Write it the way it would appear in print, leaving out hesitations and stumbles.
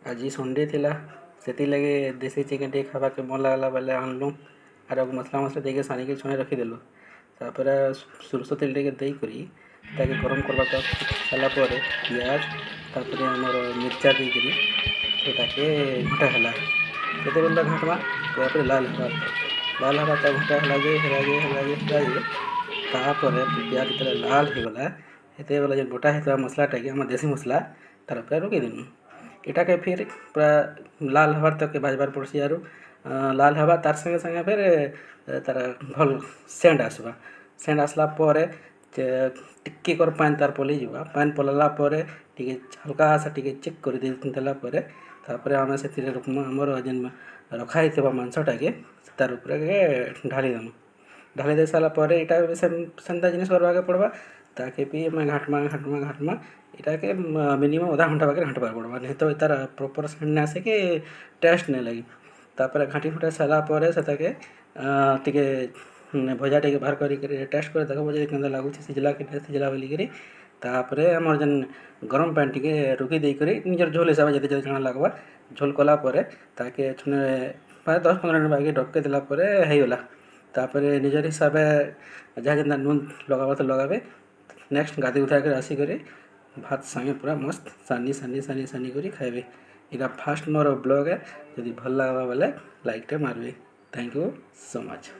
आज संडे थिला से लगे देसी चिकेन टे खावा के मन लगला बेले आनलु आर मसला मसला देके सानी के छुने रखीदेलु तापर सुरस तेल टे देकरी ताके गरम करवा सारा पर पियाज तापर आमर मिर्चा देकरी ताके घंटा है केते बेला घाटवा तापर लाल हवा घंटा है तापर पियाज तेल लाल हो गला हेते बेला जे गोटा है मसला टे आम देसी मसला तार पर रुके देनु इटा के फिर पूरा लाल हबार तक के भाजबार पड़सी आरु लाल हवा तार संगे संगे फिर तार भल सेंड आसवा सेंड आसला पर टिके कर पान तार पलि जीवा पान पलला पर टिके हल्का सा टिके चेक कर देला पर तापर आम से आमर जेन रखा ही मांसटा के तार ऊपर के ढाली दे सारा पर यहाँ सेंता जिनिस करवाके पड़वा ताके भी घाटमा इटा के मिनिमम आधा घंटा बाकी घाटबार पड़वा नहीं तो तार प्रॉपर सेंड आसे कि टेस्ट नहीं लगी तापर घाटी फुटा सारा पर से टिके भजा टे बाहर कर टेस्ट कर देख भजा के लगुच सिझला कि सिझला बोलिकी तापर आमर जेन गरम पानी टिके रुकी देकर निजर झोल हिसाब से जैसे जाना लगवा झोल कलापर ताके छुने 10-15 मिनट बाकी ढके देलापर होगला तापर निजर हिसाब जहाँ जेनता नून लगावा तो लगावे नेक्स्ट गाधी उठा कर आसिक भात संगे पूरा मस्त सानी करी खाइबे इटा फास्ट मोर ब्लॉग है जदि भल लगा बेले लाइक टे मारबे थैंक यू सो मच।